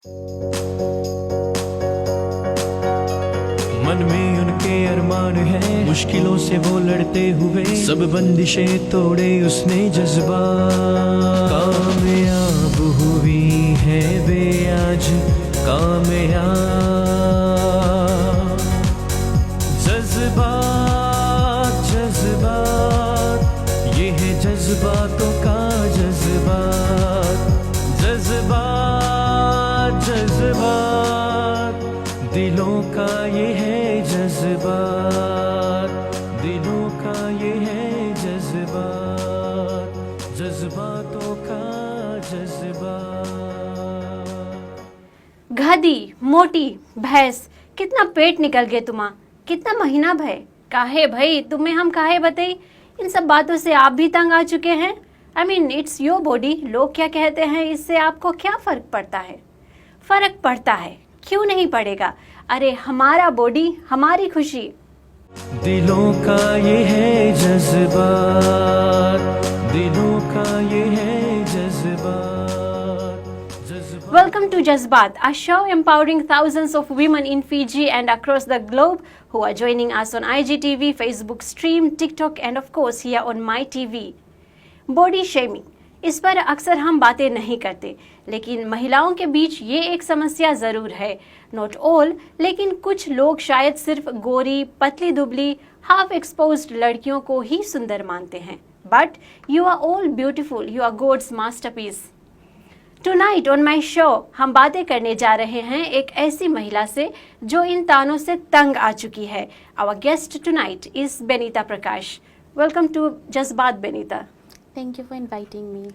मन में उनके अरमान है, मुश्किलों से वो लड़ते हुए सब बंदिशें तोड़े उसने जज्बा। कामयाब हुई है वे आज कामयाब। जज्बात जज्बात ये है जज्बातों का जज्बात। जज्बात जज्बात दिलों का ये है जज्बात। दिलों का ये है जज्बात। जज्बातों का जज्बात। गधी मोटी भैंस, कितना पेट निकल गया तुम्हारा, कितना महीना भय, काहे भाई तुम्हें हम काहे बताई। इन सब बातों से आप भी तंग आ चुके हैं। I mean it's your body, लोग क्या कहते हैं इससे आपको क्या फर्क पड़ता है। फर्क पड़ता है, क्यों नहीं पड़ेगा। अरे हमारा बॉडी हमारी खुशी। दिलों का ये है जज्बात। दिलों का ये है जज्बात। Welcome to Jazbat, a show empowering thousands of women in Fiji and across the globe who are joining us on IGTV, Facebook stream, TikTok and of course here on MyTV. Body shaming, इस पर अक्सर हम बातें नहीं करते, लेकिन महिलाओं के बीच ये एक समस्या ज़रूर है। नॉट ऑल, लेकिन कुछ लोग शायद सिर्फ गोरी, पतली दुबली, हाफ एक्सपोज्ड लड़कियों को ही सुंदर मानते हैं। But you are all beautiful, you are God's masterpiece. Tonight on my show हम बातें करने जा रहे हैं एक ऐसी महिला से जो इन तानों से तंग आ चुकी है। Our guest tonight is Benita Prakash. Welcome to Jazbaat Benita. Thank you for inviting me.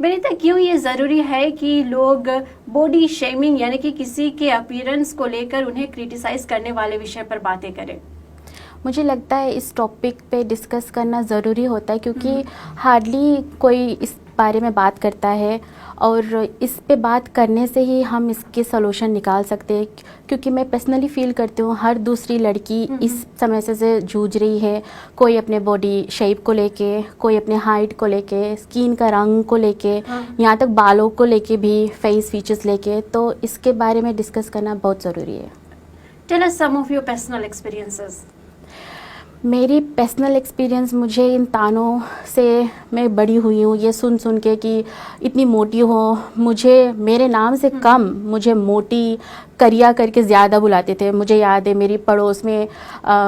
Benita, क्यों ये ज़रूरी है कि लोग बॉडी शेमिंग यानी कि किसी के अपीयरेंस को लेकर उन्हें क्रिटिसाइज करने वाले विषय पर बातें करें? मुझे लगता है इस टॉपिक पे डिस्कस करना ज़रूरी होता है क्योंकि हार्डली कोई इस बारे में बात करता है और इस पे बात करने से ही हम इसके सॉल्यूशन निकाल सकते हैं। क्योंकि मैं पर्सनली फील करती हूँ हर दूसरी लड़की इस समस्या से जूझ रही है। कोई अपने बॉडी शेप को लेके, कोई अपने हाइट को लेके, स्किन का रंग को लेके, यहाँ तक बालों को लेके भी, फेस फीचर्स लेके। तो इसके बारे में डिस्कस करना बहुत ज़रूरी है। Tell us some of your personal experiences. मेरी पर्सनल एक्सपीरियंस, मुझे इन तानों से मैं बड़ी हुई हूँ ये सुन सुन के कि इतनी मोटी हो। मुझे मेरे नाम से कम मुझे मोटी करिया करके ज़्यादा बुलाते थे। मुझे याद है मेरी पड़ोस में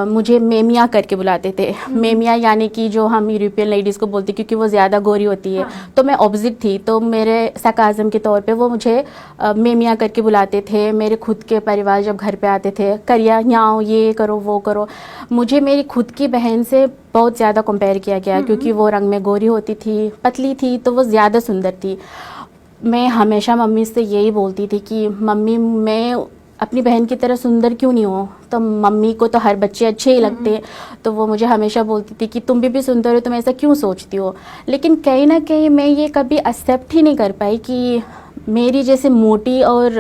मुझे मेमिया करके बुलाते थे। मेमिया यानी कि जो हम यूरोपियन लेडीज़ को बोलते क्योंकि वो ज़्यादा गोरी होती है। तो मैं ऑपोजिट थी, तो मेरे सरकाज़म के तौर पे वो मुझे मेमिया करके बुलाते थे। मेरे खुद के परिवार जब घर पे आते थे, करिया यहाँ ये करो वो करो। मुझे मेरी खुद की बहन से बहुत ज़्यादा कंपेयर किया गया क्योंकि वो रंग में गोरी होती थी, पतली थी, तो वो ज़्यादा सुंदर थी। मैं हमेशा मम्मी से यही बोलती थी कि मम्मी मैं अपनी बहन की तरह सुंदर क्यों नहीं हूँ। तो मम्मी को तो हर बच्चे अच्छे ही लगते हैं, तो वो मुझे हमेशा बोलती थी कि तुम भी सुंदर हो, तुम ऐसा क्यों सोचती हो। लेकिन कहीं ना कहीं मैं ये कभी एक्सेप्ट ही नहीं कर पाई कि मेरी जैसे मोटी और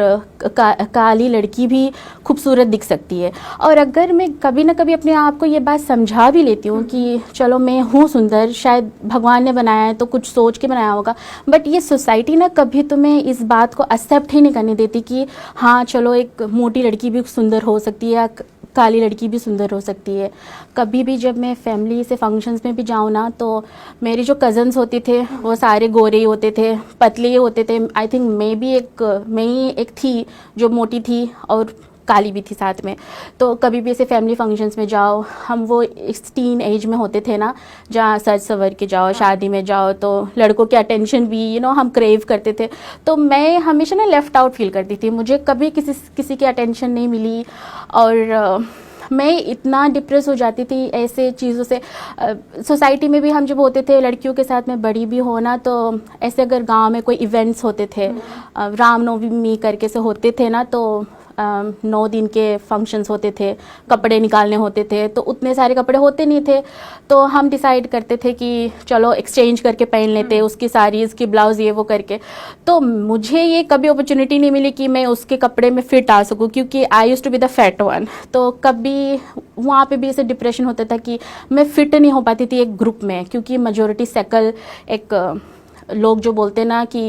काली लड़की भी खूबसूरत दिख सकती है। और अगर मैं कभी ना कभी अपने आप को ये बात समझा भी लेती हूँ कि चलो मैं हूँ सुंदर, शायद भगवान ने बनाया है तो कुछ सोच के बनाया होगा, बट ये सोसाइटी ना कभी तुम्हें इस बात को एक्सेप्ट ही नहीं करने देती कि हाँ चलो एक मोटी लड़की भी सुंदर हो सकती है या काली लड़की भी सुंदर हो सकती है। कभी भी जब मैं फैमिली से फंक्शंस में भी जाऊँ ना, तो मेरे जो कज़न्स होते थे वो सारे गोरे ही होते थे, पतले ही होते थे। आई थिंक मैं ही एक थी जो मोटी थी और काली भी थी साथ में। तो कभी भी ऐसे फैमिली फंक्शंस में जाओ, हम वो 16 एज में होते थे ना, जहाँ सज सवर के जाओ, शादी में जाओ, तो लड़कों की अटेंशन भी हम क्रेव करते थे। तो मैं हमेशा ना लेफ़्ट आउट फील करती थी। मुझे कभी किसी की अटेंशन नहीं मिली और मैं इतना डिप्रेस हो जाती थी ऐसे चीज़ों से। सोसाइटी में भी हम जब होते थे लड़कियों के साथ में बड़ी भी होना, तो ऐसे अगर गांव में कोई इवेंट्स होते थे, रामनवमी करके से होते थे ना, तो 9 दिन के फंक्शंस होते थे, कपड़े निकालने होते थे, तो उतने सारे कपड़े होते नहीं थे। तो हम डिसाइड करते थे कि चलो एक्सचेंज करके पहन लेते, उसकी साड़ी, इसकी ब्लाउज़, ये वो करके। तो मुझे ये कभी अपॉर्चुनिटी नहीं मिली कि मैं उसके कपड़े में फिट आ सकूं, क्योंकि I used to be the fat one. तो कभी वहाँ पे भी ऐसे डिप्रेशन होता था कि मैं फिट नहीं हो पाती थी एक ग्रुप में, क्योंकि मेजोरिटी शक्ल एक लोग जो बोलते हैं ना कि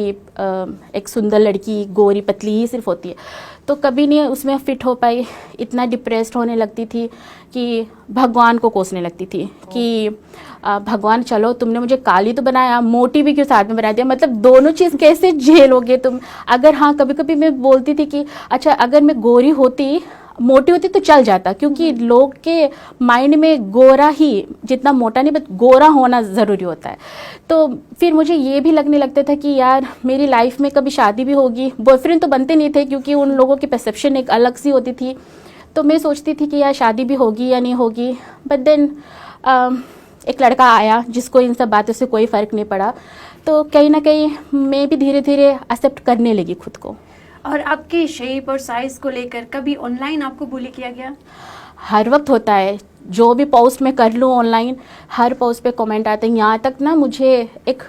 एक सुंदर लड़की गोरी पतली ही सिर्फ होती है, तो कभी नहीं उसमें फिट हो पाई। इतना डिप्रेस्ड होने लगती थी कि भगवान को कोसने लगती थी कि भगवान चलो तुमने मुझे काली तो बनाया, मोटी भी क्यों साथ में बना दिया, मतलब दोनों चीज़ कैसे झेलोगे तुम। अगर हाँ कभी कभी मैं बोलती थी कि अच्छा अगर मैं गोरी होती मोटी होती तो चल जाता, क्योंकि लोग के माइंड में गोरा ही, जितना मोटा नहीं बट गोरा होना ज़रूरी होता है। तो फिर मुझे ये भी लगने लगता था कि यार मेरी लाइफ में कभी शादी भी होगी, बॉयफ्रेंड तो बनते नहीं थे क्योंकि उन लोगों की परसेप्शन एक अलग सी होती थी। तो मैं सोचती थी कि यार शादी भी होगी या नहीं होगी, बट देन एक लड़का आया जिसको इन सब बातों से कोई फ़र्क नहीं पड़ा। तो कहीं ना कहीं मैं भी धीरे धीरे एक्सेप्ट करने लगी खुद को। और आपके शेप और साइज को लेकर कभी ऑनलाइन आपको बुली किया गया? हर वक्त होता है, जो भी पोस्ट मैं कर लूँ ऑनलाइन हर पोस्ट पे कमेंट आते हैं। यहाँ तक ना मुझे एक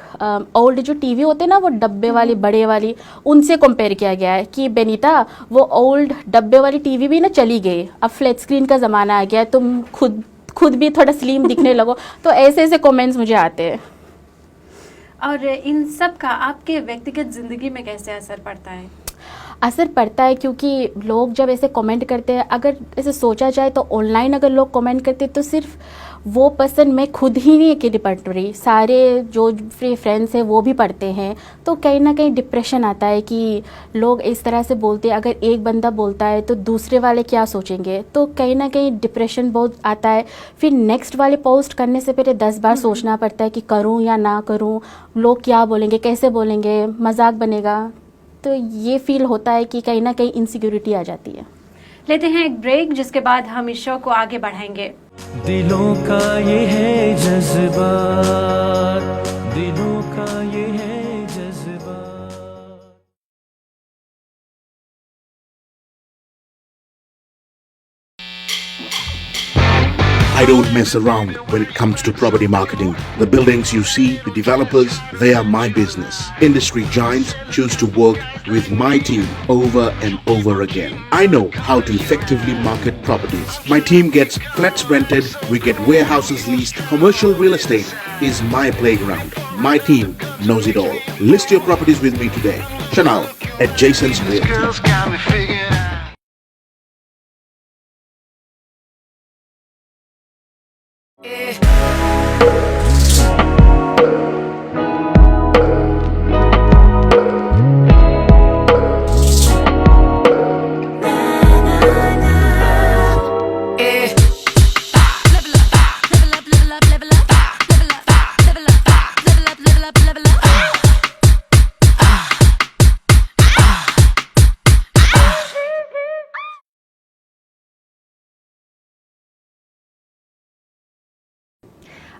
ओल्ड जो टीवी होते हैं ना वो डब्बे वाली बड़े वाली, उनसे कंपेयर किया गया है कि बेनीता वो ओल्ड डब्बे वाली टीवी भी ना चली गई, अब फ्लैट स्क्रीन का ज़माना आ गया है, तुम खुद भी थोड़ा स्लिम दिखने लगो। तो ऐसे ऐसे कमेंट्स मुझे आते हैं। और इन सब का आपके व्यक्तिगत ज़िंदगी में कैसे असर पड़ता है? असर पड़ता है क्योंकि लोग जब ऐसे कमेंट करते हैं, अगर ऐसे सोचा जाए तो ऑनलाइन अगर लोग कमेंट करते हैं तो सिर्फ वो पर्सन, मैं खुद ही नहीं अकेली पढ़ रही, सारे जो फ्री फ्रेंड्स हैं वो भी पढ़ते हैं। तो कहीं ना कहीं डिप्रेशन आता है कि लोग इस तरह से बोलते हैं, अगर एक बंदा बोलता है तो दूसरे वाले क्या सोचेंगे, तो कहीं ना कहीं डिप्रेशन बहुत आता है। फिर नेक्स्ट वाले पोस्ट करने से पहले 10 बार सोचना पड़ता है कि करूँ या ना करूँ, लोग क्या बोलेंगे, कैसे बोलेंगे, मजाक बनेगा। तो ये फील होता है कि कहीं ना कहीं इनसिक्योरिटी आ जाती है। लेते हैं एक ब्रेक, जिसके बाद हम इस शो को आगे बढ़ाएंगे। दिलों का ये है जज्बात, दिलों का ये है जज्बात। I don't mess around when it comes to property marketing. The buildings you see, the developers, they are my business. Industry giants choose to work with my team over and over again. I know how to effectively market properties. My team gets flats rented, we get warehouses leased. Commercial real estate is my playground. My team knows it all. List your properties with me today. Chanel at Jason's Realty.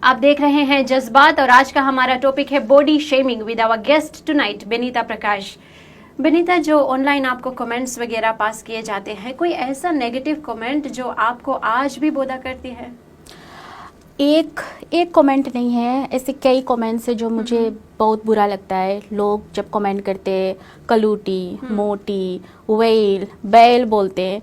आप देख रहे हैं जज्बात और आज का हमारा topic है body shaming with our guest tonight Benita Prakash. Benita, जो ऑनलाइन आपको कमेंट्स वगैरह पास किए जाते हैं, कोई ऐसा नेगेटिव कमेंट जो आपको आज भी बोधा करती है? एक कमेंट नहीं है, ऐसे कई कमेंट्स है जो मुझे बहुत बुरा लगता है। लोग जब कमेंट करते हैं कलूटी, मोटी, वेल, बैल बोलते हैं,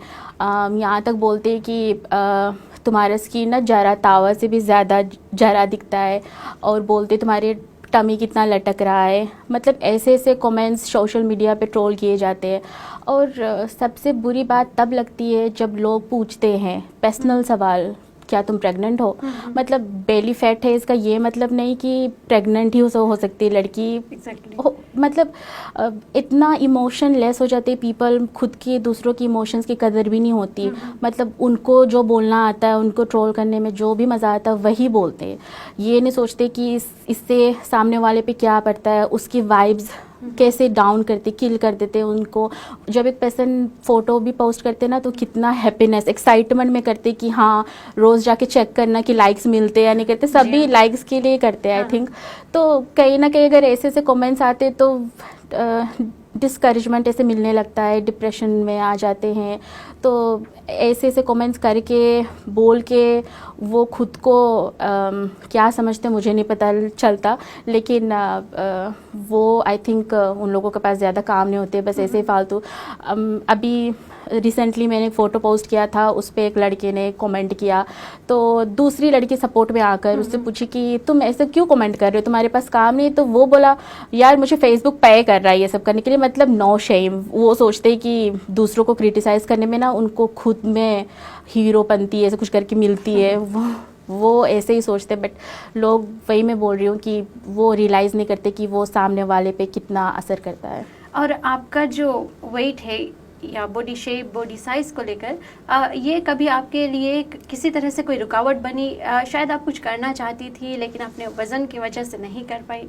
यहाँ तक बोलते हैं कि तुम्हारा स्किन ना जरा तावा से भी ज़्यादा जरा दिखता है, और बोलते तुम्हारे टमी कितना लटक रहा है। मतलब ऐसे ऐसे कमेंट्स सोशल मीडिया पे ट्रोल किए जाते हैं। और सबसे बुरी बात तब लगती है जब लोग पूछते हैं पर्सनल सवाल, क्या तुम प्रेग्नेंट हो? मतलब बेली फैट है, इसका ये मतलब नहीं कि प्रेग्नेंट ही हो सकती है लड़की। मतलब इतना इमोशन लेस हो जाते पीपल, खुद के दूसरों की इमोशंस की कदर भी नहीं होती। मतलब उनको जो बोलना आता है, उनको ट्रोल करने में जो भी मज़ा आता है वही बोलते हैं। ये नहीं सोचते कि इससे सामने वाले पे क्या पड़ता है, उसकी वाइब्स कैसे डाउन करते, किल कर देते उनको। जब एक पर्सन फ़ोटो भी पोस्ट करते ना तो कितना हैप्पीनेस, एक्साइटमेंट में करते कि हाँ रोज़ जाके चेक करना कि लाइक्स मिलते या नहीं करते, सभी लाइक्स के लिए करते हैं आई थिंक। तो कहीं ना कहीं अगर ऐसे ऐसे कमेंट्स आते तो डिस्करेजमेंट ऐसे मिलने लगता है, डिप्रेशन में आ जाते हैं। तो ऐसे ऐसे कमेंट्स करके बोल के वो खुद को क्या समझते हैं मुझे नहीं पता चलता, लेकिन वो आई थिंक उन लोगों के पास ज़्यादा काम नहीं होते, बस ऐसे ही फालतू। अभी रिसेंटली मैंने एक फ़ोटो पोस्ट किया था, उस पर एक लड़के ने कमेंट किया, तो दूसरी लड़की सपोर्ट में आकर उससे पूछी कि तुम ऐसे क्यों कमेंट कर रहे हो, तुम्हारे पास काम नहीं? तो वो बोला यार मुझे फेसबुक पे कर रहा है ये सब करने के लिए, मतलब नो शेम। वो सोचते हैं कि दूसरों को क्रिटिसाइज़ करने में ना उनको खुद में हीरोपंती ऐसे कुछ करके मिलती है, वो ऐसे ही सोचते। बट लोग, वही मैं बोल रही हूँ कि वो रियलाइज़ नहीं करते कि वो सामने वाले पे कितना असर करता है। और आपका जो वेट है या बॉडी शेप, बॉडी साइज को लेकर ये कभी आपके लिए किसी तरह से कोई रुकावट बनी? शायद आप कुछ करना चाहती थी लेकिन अपने वजन की वजह से नहीं कर पाई?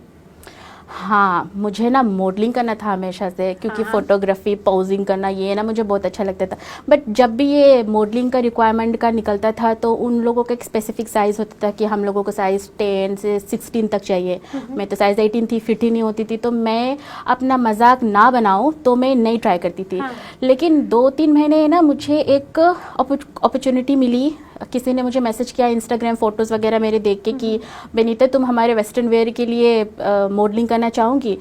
हाँ, मुझे ना मॉडलिंग करना था हमेशा से, क्योंकि फोटोग्राफी, पोजिंग करना ये ना मुझे बहुत अच्छा लगता था। बट जब भी ये मॉडलिंग का रिक्वायरमेंट का निकलता था तो उन लोगों का एक स्पेसिफिक साइज़ होता था कि हम लोगों को साइज़ 10 से 16 तक चाहिए। मैं तो साइज़ 18 थी, फिट ही नहीं होती थी, तो मैं अपना मजाक ना बनाऊँ तो मैं नहीं ट्राई करती थी। लेकिन 2-3 महीने ना मुझे एक अपॉर्चुनिटी मिली, किसी ने मुझे मैसेज किया इंस्टाग्राम फ़ोटोज़ वगैरह मेरे देख के कि बेनीता तुम हमारे वेस्टर्न वेयर के लिए मॉडलिंग करना चाहूँगी।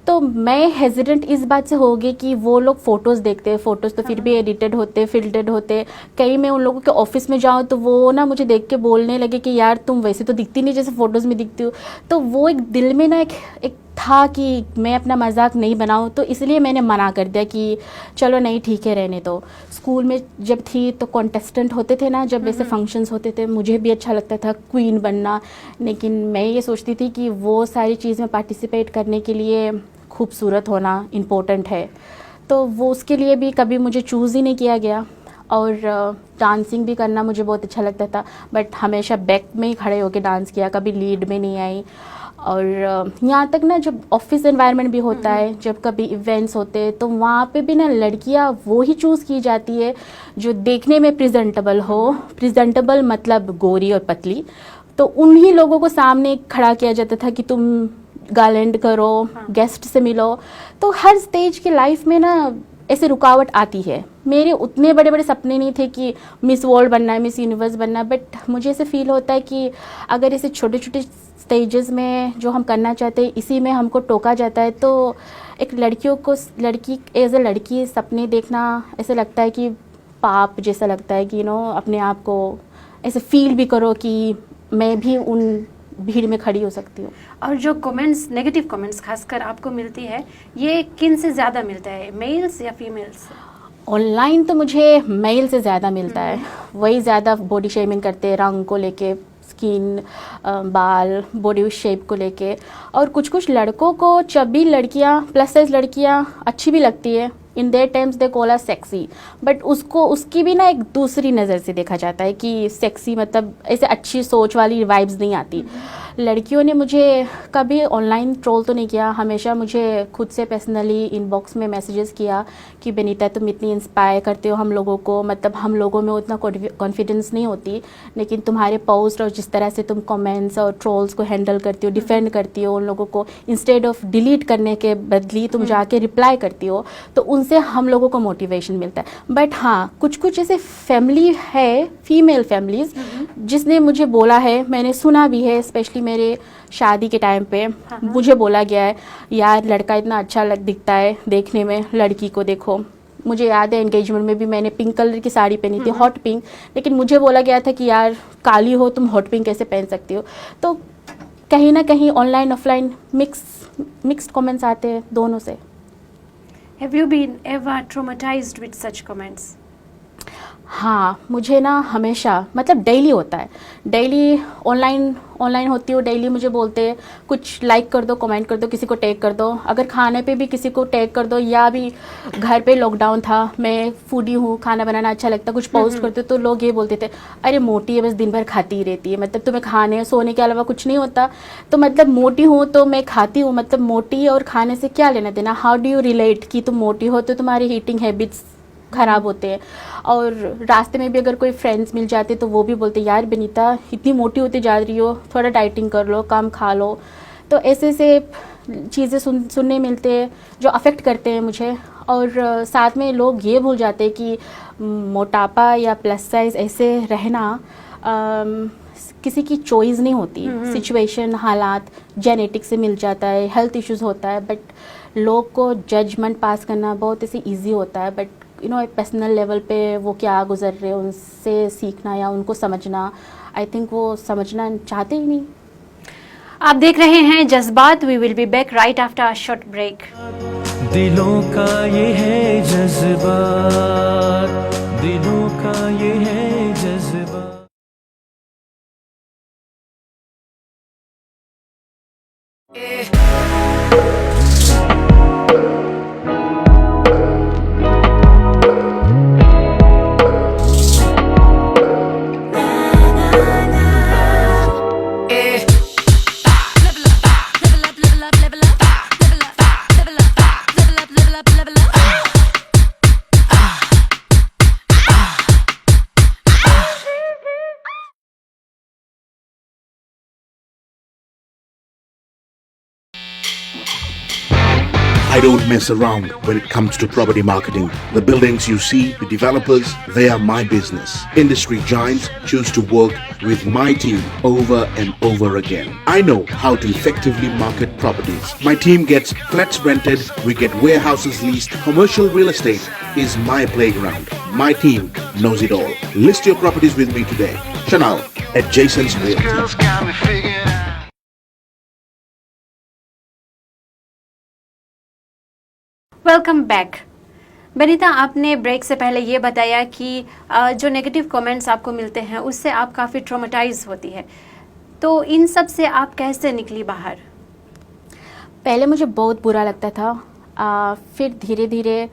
तो मैं हेजिडेंट इस बात से हो गई कि वो लोग फ़ोटोज़ देखते हैं, फ़ोटोज़ तो फिर भी एडिटेड होते, फिल्टर्ड होते। कहीं मैं उन लोगों के ऑफिस में जाऊँ तो वो ना मुझे देख के बोलने लगे कि यार तुम वैसे तो दिखती नहीं जैसे फ़ोटोज़ में दिखती हो। तो वो एक दिल में ना एक था कि मैं अपना मजाक नहीं बनाऊँ, तो इसलिए मैंने मना कर दिया कि चलो नहीं ठीक है रहने दो। स्कूल में जब थी तो कॉन्टेस्टेंट होते थे ना, जब ऐसे फंक्शंस होते थे, मुझे भी अच्छा लगता था क्वीन बनना, लेकिन मैं ये सोचती थी कि वो सारी चीज़ में पार्टिसिपेट करने के लिए खूबसूरत होना इम्पोर्टेंट है, तो वो उसके लिए भी कभी मुझे चूज़ ही नहीं किया गया। और डांसिंग भी करना मुझे बहुत अच्छा लगता था, बट हमेशा बैक में ही खड़े होकर डांस किया, कभी लीड में नहीं आई। और यहाँ तक ना जब ऑफिस एनवायरनमेंट भी होता है, जब कभी इवेंट्स होते हैं, तो वहाँ पे भी ना लड़कियाँ वो ही चूज़ की जाती है जो देखने में प्रेजेंटेबल हो। प्रेजेंटेबल मतलब गोरी और पतली, तो उन्हीं लोगों को सामने खड़ा किया जाता था कि तुम गार्लैंड करो, गेस्ट से मिलो। तो हर स्टेज की लाइफ में ना ऐसे रुकावट आती है। मेरे उतने बड़े बड़े सपने नहीं थे कि मिस वर्ल्ड बनना है, मिस यूनिवर्स बनना है, बट मुझे ऐसे फील होता है कि अगर ऐसे छोटे छोटे स्टेजेस में जो हम करना चाहते हैं इसी में हमको टोका जाता है, तो एक लड़की एज ए लड़की सपने देखना ऐसे लगता है कि पाप जैसा लगता है कि अपने आप को ऐसे फील भी करो कि मैं भी उन भीड़ में खड़ी हो सकती हूँ। और जो कमेंट्स, नेगेटिव कमेंट्स खासकर आपको मिलती है, ये किन से ज़्यादा मिलता है, मेल्स या फीमेल्स? ऑनलाइन तो मुझे मेल से ज़्यादा मिलता है, वही ज़्यादा बॉडी शेमिंग करते हैं, रंग को लेके, स्किन, बाल, बॉडी शेप को लेके। और कुछ लड़कों को चबी लड़कियां, प्लस साइज लड़कियां अच्छी भी लगती है, in their times they call us sexy, but उसकी भी ना एक दूसरी नज़र से देखा जाता है कि सेक्सी मतलब ऐसे अच्छी सोच वाली वाइब्स नहीं आती। लड़कियों ने मुझे कभी ऑनलाइन ट्रोल तो नहीं किया, हमेशा मुझे खुद से पर्सनली इनबॉक्स में मैसेजेस किया कि बेनीता तुम इतनी इंस्पायर करते हो हम लोगों को, मतलब हम लोगों में उतना कॉन्फिडेंस नहीं होती, लेकिन तुम्हारे पोस्ट और जिस तरह से तुम कमेंट्स और ट्रोल्स को हैंडल करती हो, डिफेंड करती हो उन लोगों को, इंस्टेड ऑफ डिलीट करने के बदली तुम जाके रिप्लाई करती हो, तो उनसे हम लोगों को मोटिवेशन मिलता है। बट हाँ, कुछ ऐसे फैमिली है, फीमेल फैमिलीज, जिसने मुझे बोला है, मैंने सुना भी है, स्पेशली मेरे शादी के टाइम पे मुझे बोला गया है यार लड़का इतना अच्छा दिखता है देखने में, लड़की को देखो। मुझे याद है एंगेजमेंट में भी मैंने पिंक कलर की साड़ी पहनी थी, हॉट पिंक, लेकिन मुझे बोला गया था कि यार काली हो तुम हॉट पिंक कैसे पहन सकती हो। तो कहीं ना कहीं ऑनलाइन ऑफलाइन मिक्स्ड कमेंट्स आते हैं दोनों से। Have you been ever traumatized with such comments? हाँ, मुझे ना हमेशा, मतलब डेली होता है, डेली ऑनलाइन होती हूँ, डेली मुझे बोलते हैं कुछ लाइक कर दो, कमेंट कर दो, किसी को टैग कर दो, अगर खाने पे भी किसी को टैग कर दो, या भी घर पे लॉकडाउन था, मैं फूडी हूँ, खाना बनाना अच्छा लगता, कुछ पोस्ट करते तो लोग ये बोलते थे अरे मोटी है, बस दिन भर खाती ही रहती है, मतलब तुम्हें खाने सोने के अलावा कुछ नहीं होता, तो मतलब मोटी हूँ तो मैं खाती हूँ, मतलब मोटी और खाने से क्या लेना देना, हाउ डू यू रिलेट कि तुम मोटी हो तो तुम्हारी ईटिंग हैबिट्स ख़राब होते हैं। और रास्ते में भी अगर कोई फ्रेंड्स मिल जाते तो वो भी बोलते यार बेनीता इतनी मोटी होती जा रही हो, थोड़ा डाइटिंग कर लो, कम खा लो। तो ऐसे चीज़ें सुनने मिलते हैं जो अफेक्ट करते हैं मुझे। और साथ में लोग ये भूल जाते हैं कि मोटापा या प्लस साइज़ ऐसे रहना किसी की चॉइस नहीं होती, सिचुएशन, हालात, जेनेटिक से मिल जाता है, हेल्थ इश्यूज़ होता है, बट लोग को जजमेंट पास करना बहुत ऐसे ईजी होता है, बट पर्सनल लेवल पे वो क्या गुजर रहे हैं उनसे सीखना या उनको समझना, आई थिंक वो समझना चाहते ही नहीं। आप देख रहे हैं जज्बात। We will be back right after a short break. दिलों का ये है जज्बात, दिलों का ये है जज्बात। I don't mess around when it comes to property marketing. The buildings you see, the developers, they are my business. Industry giants choose to work with my team over and over again. I know how to effectively market properties. My team gets flats rented, we get warehouses leased. Commercial real estate is my playground. My team knows it all. List your properties with me today. Chanel at Jason's Realty. Welcome back. Banita, आपने break से पहले ये बताया कि जो negative comments आपको मिलते हैं उससे आप काफ़ी ट्रॉमेटाइज होती है, तो इन सब से आप कैसे निकली बाहर? पहले मुझे बहुत बुरा लगता था, फिर धीरे धीरे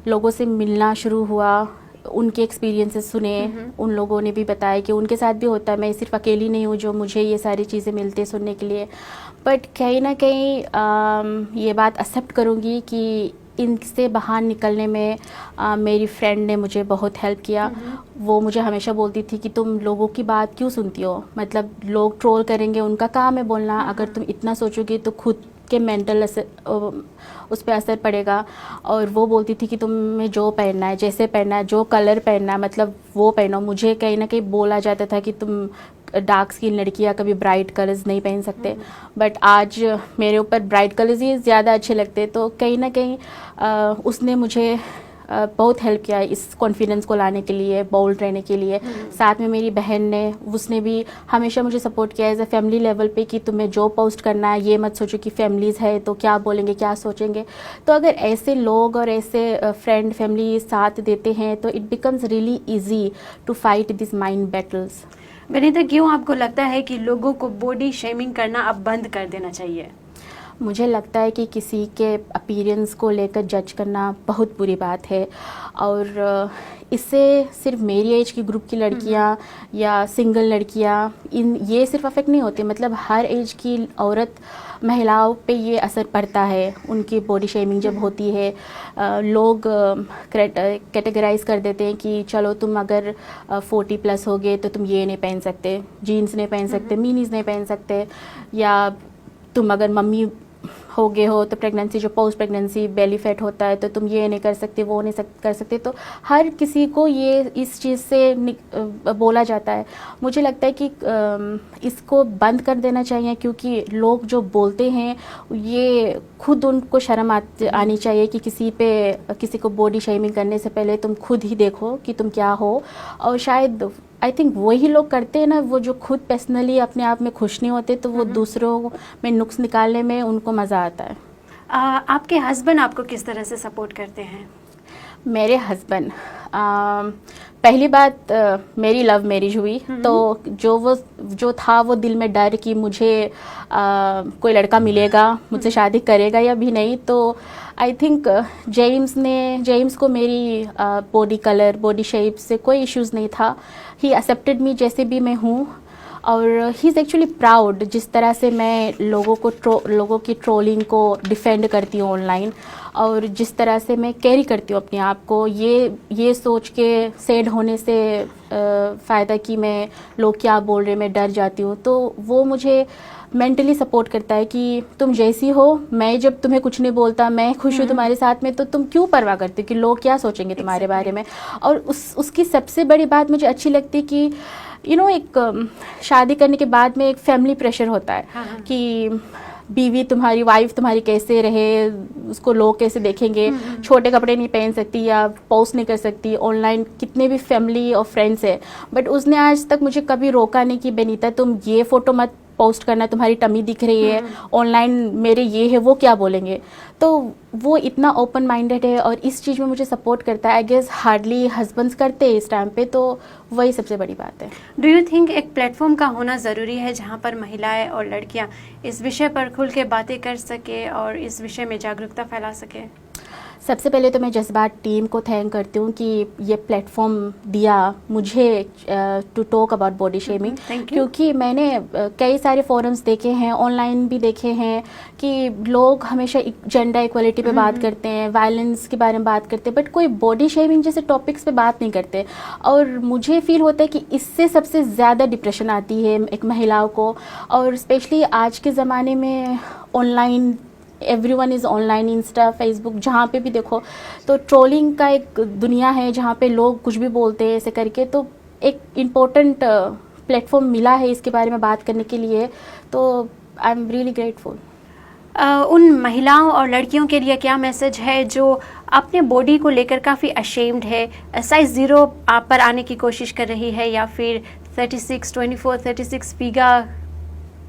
लोगों से मिलना शुरू हुआ, उनके एक्सपीरियंसेस सुने, उन लोगों ने भी बताया कि उनके साथ भी होता है, मैं सिर्फ अकेली नहीं हूँ जो मुझे ये सारी चीज़ें मिलती हैं सुनने के लिए। बट कहीं ना कहीं ये बात एक्सेप्ट करूँगी कि इनसे बाहर निकलने में मेरी फ्रेंड ने मुझे बहुत हेल्प किया। वो मुझे हमेशा बोलती थी कि तुम लोगों की बात क्यों सुनती हो, मतलब लोग ट्रोल करेंगे, उनका काम है बोलना, अगर तुम इतना सोचोगी तो खुद के मेंटल उस पर असर पड़ेगा। और वो बोलती थी कि तुम्हें जो पहनना है, जैसे पहनना है, जो कलर पहनना है, मतलब वो पहनो। मुझे कहीं ना कहीं बोला जाता था कि तुम डार्क स्किन लड़कियाँ कभी ब्राइट कलर्स नहीं पहन सकते, बट आज मेरे ऊपर ब्राइट कलर्स ही ज़्यादा अच्छे लगते। तो कहीं ना कहीं उसने मुझे बहुत हेल्प किया इस कॉन्फिडेंस को लाने के लिए, बोल्ड रहने के लिए। साथ में मेरी बहन ने, उसने भी हमेशा मुझे सपोर्ट किया एज अ फैमिली लेवल पे कि तुम्हें जो पोस्ट करना है ये मत सोचो कि फैमिलीज़ है तो क्या बोलेंगे, क्या सोचेंगे। तो अगर ऐसे लोग और ऐसे फ्रेंड फैमिली साथ देते हैं तो it becomes really easy to fight this mind battles. Banita, क्यों आपको लगता है कि लोगों को बॉडी शेमिंग करना अब बंद कर देना चाहिए? मुझे लगता है कि किसी के अपीयरेंस को लेकर जज करना बहुत बुरी बात है, और इससे सिर्फ मेरी एज की ग्रुप की लड़कियां या सिंगल लड़कियां ये सिर्फ अफेक्ट नहीं होती, मतलब हर एज की औरत महिलाओं पे ये असर पड़ता है। उनकी बॉडी शेमिंग जब होती है, लोग कैटेगराइज कर देते हैं कि चलो तुम अगर 40 प्लस हो गए तो तुम ये नहीं पहन सकते, जीन्स नहीं पहन सकते, मिनीज नहीं पहन सकते, या तुम अगर मम्मी हो गए हो तो प्रेगनेंसी, जो पोस्ट प्रेगनेंसी बेली फैट होता है तो तुम ये नहीं कर सकते, वो नहीं कर सकते। तो हर किसी को ये इस चीज़ से बोला जाता है। मुझे लगता है कि इसको बंद कर देना चाहिए, क्योंकि लोग जो बोलते हैं ये खुद उनको शर्म आनी चाहिए कि किसी को बॉडी शेमिंग करने से पहले तुम खुद ही देखो कि तुम क्या हो। और शायद आई थिंक वही लोग करते हैं ना, वो जो खुद पर्सनली अपने आप में खुश नहीं होते, तो वो दूसरों में नुक्स निकालने में उनको मज़ा आता है। आपके हस्बैंड आपको किस तरह से सपोर्ट करते हैं? मेरे हस्बैंड, पहली बात मेरी लव मैरिज हुई, तो जो था वो दिल में डर कि मुझे कोई लड़का मिलेगा, मुझसे शादी करेगा या भी नहीं। तो आई थिंक जेम्स को मेरी बॉडी कलर, बॉडी शेप से कोई इश्यूज़ नहीं था। ही एक्सेप्टेड मी जैसे भी मैं हूँ, और ही इज़ एक्चुअली प्राउड जिस तरह से मैं लोगों की ट्रोलिंग को डिफेंड करती हूँ ऑनलाइन, और जिस तरह से मैं कैरी करती हूँ अपने आप को, ये सोच के सैड होने से फ़ायदा कि मैं लोग क्या बोल रहे, मैं डर जाती हूँ। तो वो मुझे मेंटली सपोर्ट करता है कि तुम जैसी हो, मैं जब तुम्हें कुछ नहीं बोलता, मैं खुश हूँ तुम्हारे साथ में, तो तुम क्यों परवाह करती हो कि लोग क्या सोचेंगे तुम्हारे बारे में। और उसकी सबसे बड़ी बात मुझे अच्छी लगती कि एक शादी करने के बाद में एक फैमिली प्रेशर होता है कि बीवी तुम्हारी वाइफ तुम्हारी कैसे रहे, उसको लोग कैसे देखेंगे, छोटे कपड़े नहीं पहन सकती या पोस्ट नहीं कर सकती, ऑनलाइन कितने भी फैमिली और फ्रेंड्स है, बट उसने आज तक मुझे कभी रोका नहीं कि बेनीता तुम ये फ़ोटो मत पोस्ट करना, तुम्हारी टमी दिख रही है ऑनलाइन, मेरे ये है वो क्या बोलेंगे। तो वो इतना ओपन माइंडेड है और इस चीज़ में मुझे सपोर्ट करता है। आई गेस हार्डली हस्बैंड्स करते हैं इस टाइम पे, तो वही सबसे बड़ी बात है। डू यू थिंक एक प्लेटफॉर्म का होना ज़रूरी है जहाँ पर महिलाएं और लड़कियाँ इस विषय पर खुल के बातें कर सके और इस विषय में जागरूकता फैला सके? सबसे पहले तो मैं जज्बात टीम को थैंक करती हूँ कि ये प्लेटफॉर्म दिया मुझे to talk about body shaming, क्योंकि मैंने कई सारे फोरम्स देखे हैं, ऑनलाइन भी देखे हैं कि लोग हमेशा जेंडर इक्वलिटी पे बात करते हैं, वायलेंस के बारे में बात करते हैं, बट कोई बॉडी शेमिंग जैसे टॉपिक्स पे बात नहीं करते। और मुझे फील होता है कि इससे सबसे ज़्यादा डिप्रेशन आती है एक महिलाओं को, और स्पेशली आज के ज़माने में online everyone is online, Insta Facebook जहाँ पे भी देखो तो ट्रोलिंग का एक दुनिया है जहाँ पे लोग कुछ भी बोलते हैं ऐसे करके। तो एक इम्पोर्टेंट प्लेटफॉर्म मिला है इसके बारे में बात करने के लिए, तो आई एम रियली ग्रेटफुल। उन महिलाओं और लड़कियों के लिए क्या मैसेज है जो अपने बॉडी को लेकर काफ़ी अशेम्ड है, साइज़ 0 आप पर आने की कोशिश कर रही है या फिर 36, 24, 36 फिगा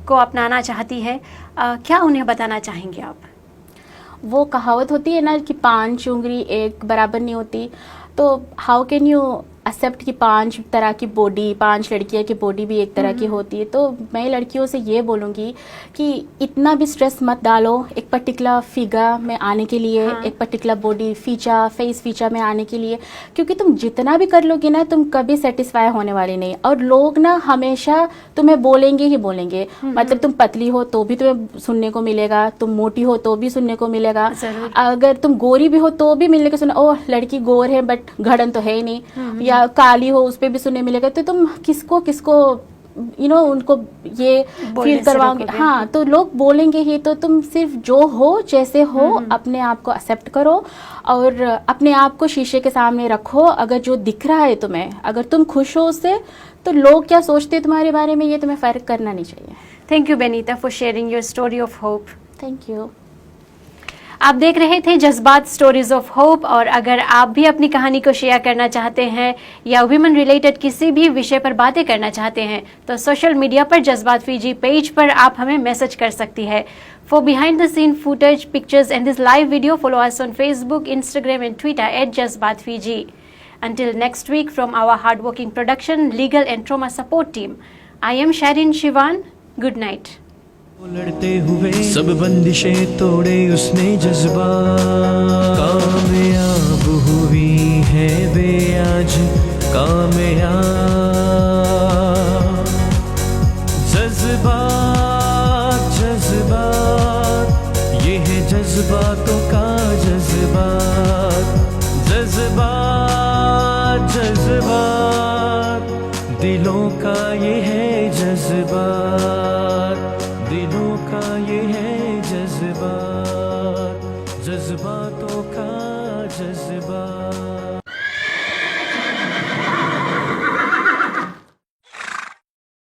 को अपनाना चाहती है, क्या उन्हें बताना चाहेंगे आप? वो कहावत होती है ना कि 5 उंगली एक बराबर नहीं होती, तो हाउ कैन यू एक्सेप्ट कि 5 तरह की बॉडी, 5 लड़कियों की बॉडी भी एक तरह की होती है। तो मैं लड़कियों से ये बोलूँगी कि इतना भी स्ट्रेस मत डालो एक पर्टिकुलर फिगर में आने के लिए, एक particular body feature, face feature में आने के लिए, क्योंकि तुम जितना भी कर लोगे ना तुम कभी सेटिस्फाई होने वाले नहीं। और लोग ना हमेशा तुम्हें बोलेंगे ही बोलेंगे, मतलब तुम पतली हो तो भी तुम्हें सुनने को मिलेगा, तुम मोटी हो तो भी सुनने को मिलेगा, अगर तुम गोरी भी हो तो भी मिलने को सुना, ओह लड़की गोर है बट घड़न तो है ही नहीं, या काली हो उस पर भी सुनने मिलेगा। तो तुम किसको किसको उनको ये फील करवाओगे? हाँ, तो लोग बोलेंगे ही, तो तुम सिर्फ जो हो जैसे हो अपने आप को एक्सेप्ट करो और अपने आप को शीशे के सामने रखो। अगर जो दिख रहा है तुम्हें, अगर तुम खुश हो उससे, तो लोग क्या सोचते हैं तुम्हारे बारे में ये तुम्हें फ़र्क करना नहीं चाहिए। Thank you Benita for sharing your story of hope. Thank you. आप देख रहे थे जज्बात स्टोरीज ऑफ होप, और अगर आप भी अपनी कहानी को शेयर करना चाहते हैं या वुमेन रिलेटेड किसी भी विषय पर बातें करना चाहते हैं तो सोशल मीडिया पर जज्बात फीजी पेज पर आप हमें मैसेज कर सकती है। For behind the scene footage, pictures and this live video, follow us on Facebook, Instagram and Twitter @JazbatFiji. Until next week, from our hardworking production, legal and trauma support team, I am Sharin Shivan. Good night. लड़ते हुए सब बंदिशें तोड़े उसने जज्बा, कामयाब हुई है वे आज कामयाब। जज्बात जज्बात ये है जज्बातों का जज्बात, जज्बात जज्बात दिलों का ये है जज्बात, दिलों का ये है जज्बात, जज्बातों का जज्बात।